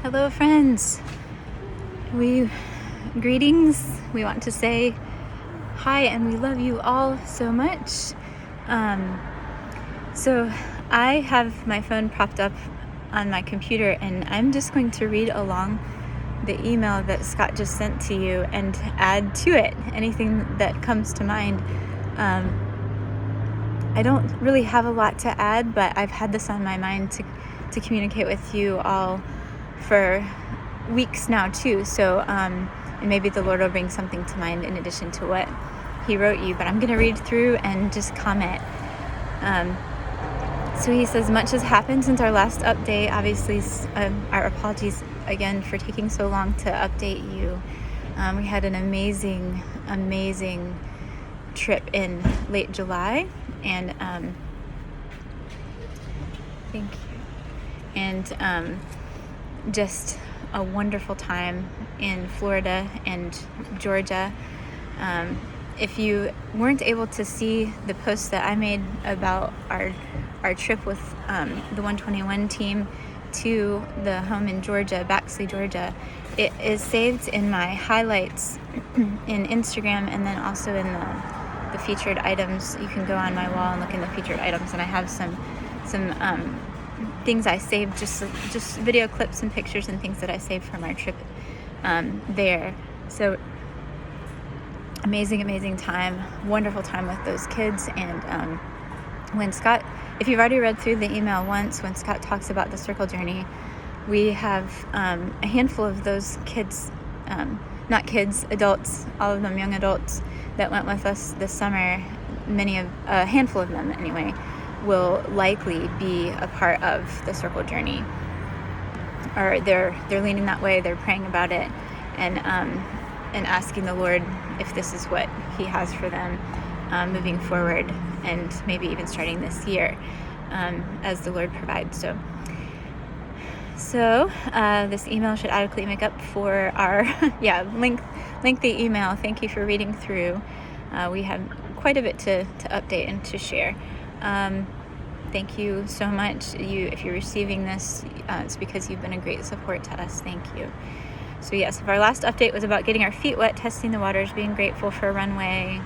Hello, friends. Greetings. We want to say hi, and we love you all so much. So I have my phone propped up on my computer, and I'm just going to read along the email that Scott just sent to you and add to it anything that comes to mind. I don't really have a lot to add, but I've had this on my mind to communicate with you all for weeks now too. So and maybe the Lord will bring something to mind in addition to what he wrote you. But I'm going to read through and just comment. So he says, much has happened since our last update. Obviously, our apologies again for taking so long to update you. We had an amazing trip in late July, and thank you. And just a wonderful time in Florida and Georgia. If you weren't able to see the post that I made about our trip with the 121 team to the home in Georgia, Baxley, Georgia, it is saved in my highlights in Instagram, and then also in the featured items. You can go on my wall and look in the featured items, and I have some things I saved, just video clips and pictures and things that I saved from our trip there. So amazing time, wonderful time with those kids. And when Scott, if you've already read through the email once, when Scott talks about the circle journey, we have a handful of those kids, not kids, adults, all of them young adults that went with us this summer. A handful of them anyway, will likely be a part of the circle journey, or they're leaning that way. They're praying about it, and asking the Lord if this is what he has for them moving forward, and maybe even starting this year as the Lord provides. So this email should adequately make up for our lengthy email. Thank you for reading through. We have quite a bit to update and to share. Thank you so much. If you're receiving this, it's because you've been a great support to us. Thank you. So yes, if our last update was about getting our feet wet, testing the waters, being grateful for a runway,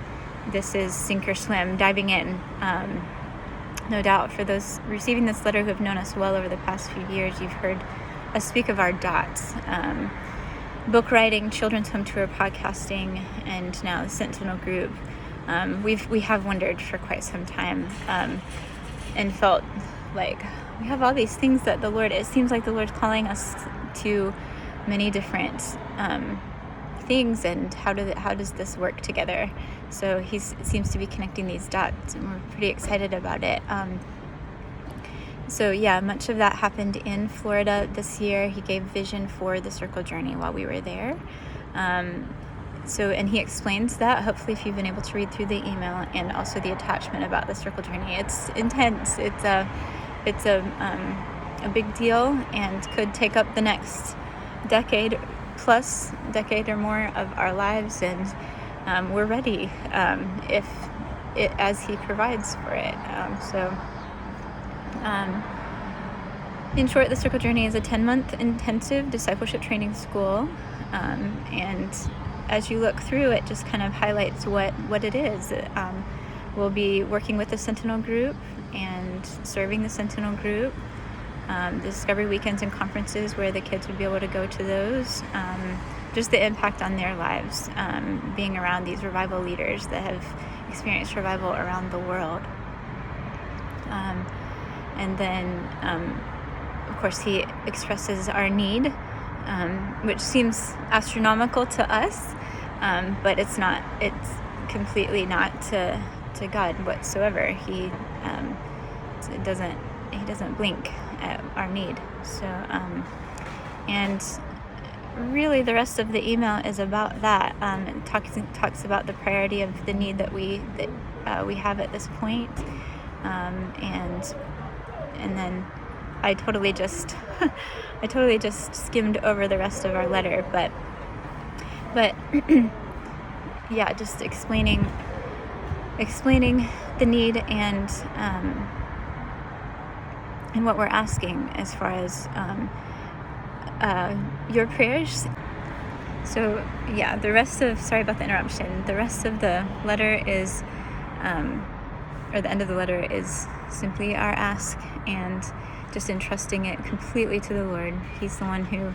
this is sink or swim, diving in. No doubt for those receiving this letter who have known us well over the past few years, you've heard us speak of our dots. Book writing, children's home tour, podcasting, and now the Sentinel group. We have wondered for quite some time, and felt like we have all these things that it seems like the Lord's calling us to many different things, and how does this work together? So he seems to be connecting these dots, and we're pretty excited about it. So yeah, much of that happened in Florida this year. He gave vision for the circle journey while we were there. And he explains that, hopefully, if you've been able to read through the email, and also the attachment about the circle journey. It's intense. It's a big deal, and could take up the next decade or more of our lives, and we're ready as he provides for it. In short, the circle journey is a 10-month intensive discipleship training school, and as you look through it, just kind of highlights what it is. We'll be working with the Sentinel group and serving the Sentinel group. Discovery weekends and conferences where the kids would be able to go to those. Just the impact on their lives, being around these revival leaders that have experienced revival around the world. And then, of course, he expresses our need, which seems astronomical to us, but it's not. It's completely not to God whatsoever. He doesn't blink at our need. So, and really the rest of the email is about that. It talks about the priority of the need that we have at this point. And then I totally just skimmed over the rest of our letter, but yeah, just explaining the need and what we're asking as far as your prayers. So yeah, sorry about the interruption. The rest of the letter is, or the end of the letter is simply our ask, and just entrusting it completely to the Lord. He's the one who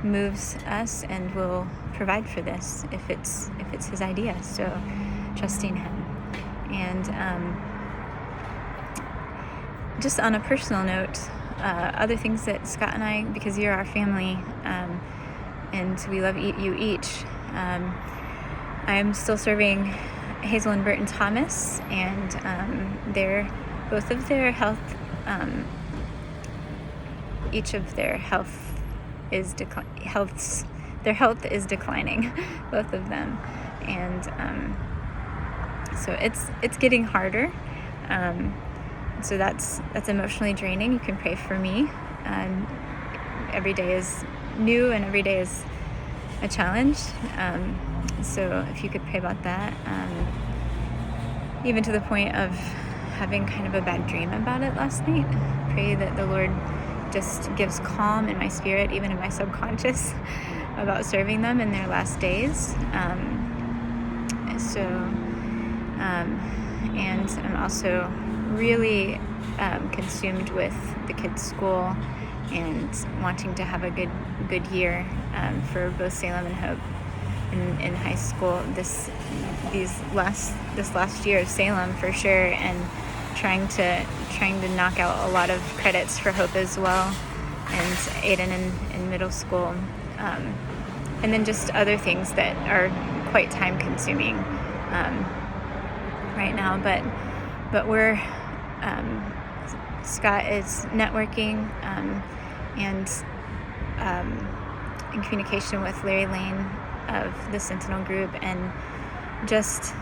moves us and will provide for this if it's his idea. So trusting him. And just on a personal note, other things that Scott and I, because you're our family, and we love you each, I'm still serving Hazel and Burton Thomas, and both of their health, each of their health is their health is declining, both of them, and so it's getting harder. So that's emotionally draining. You can pray for me. Every day is new, and every day is a challenge. So if you could pray about that, even to the point of having kind of a bad dream about it last night. Pray that the Lord just gives calm in my spirit, even in my subconscious, about serving them in their last days. And I'm also really consumed with the kids' school and wanting to have a good year for both Salem and Hope in high school this last year of Salem for sure, and trying to knock out a lot of credits for Hope as well, and Aiden in middle school, and then just other things that are quite time consuming right now, but we're Scott is networking and in communication with Larry Lane of the Sentinel group, and just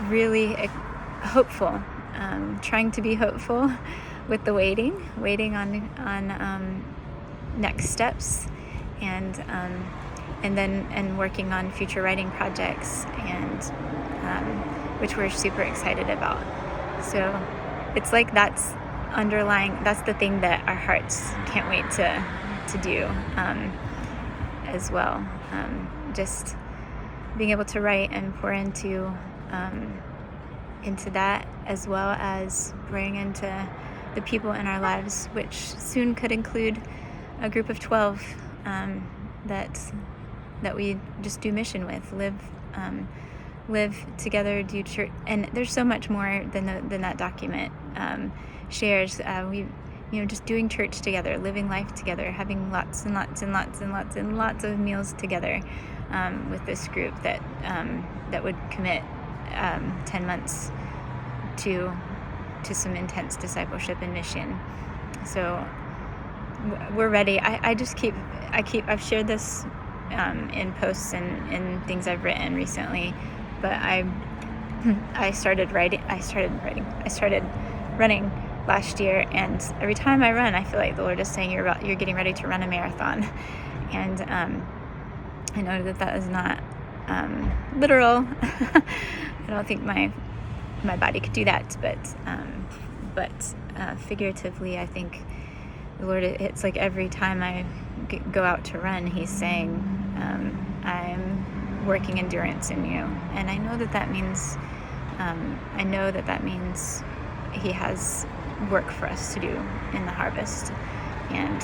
really hopeful, trying to be hopeful with the waiting on next steps, and working on future writing projects, and which we're super excited about. So it's like that's the thing that our hearts can't wait to do as well. Just being able to write and pour into that, as well as bring into the people in our lives, which soon could include a group of 12 that we just do mission with, live together, do church, and there's so much more than that document shares. Just doing church together, living life together, having lots and lots and lots and lots and lots of meals together with this group that would commit 10 months to some intense discipleship and mission. So we're ready. I've shared this in posts and things I've written recently, but I started running last year, and every time I run, I feel like the Lord is saying, you're getting ready to run a marathon. And I know that is not literal. I don't think my body could do that, but figuratively, I think the Lord, it's like every time I go out to run, he's saying, I'm working endurance in you. And I know that means he has work for us to do in the harvest, and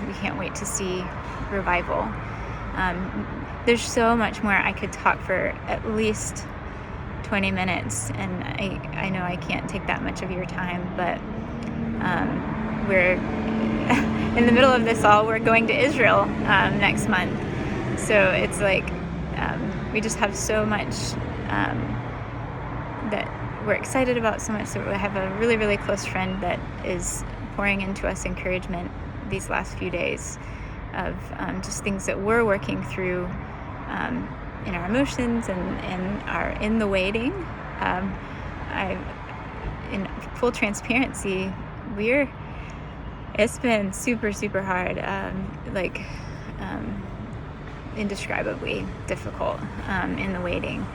we can't wait to see revival. There's so much more. I could talk for at least 20 minutes, and I know I can't take that much of your time, but we're in the middle of this all. We're going to Israel next month, so it's like we just have so much that we're excited about, so much. So we have a really, really close friend that is pouring into us encouragement these last few days of just things that we're working through in our emotions and in the waiting. In full transparency, it's been super, super hard, indescribally difficult in the waiting.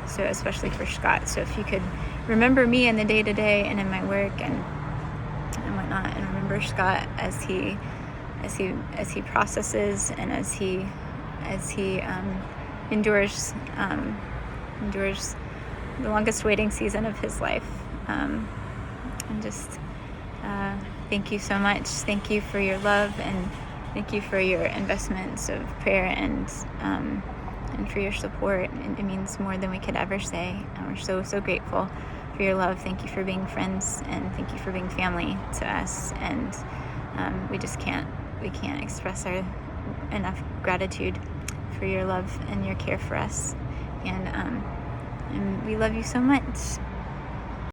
So especially for Scott. So if you could remember me in the day-to-day and in my work and whatnot, and remember Scott as he as he processes and as he endures the longest waiting season of his life. And just thank you so much. Thank you for your love, and thank you for your investments of prayer and for your support. It means more than we could ever say. We're so grateful for your love. Thank you for being friends, and thank you for being family to us. And we can't express enough gratitude for your love and your care for us. And we love you so much.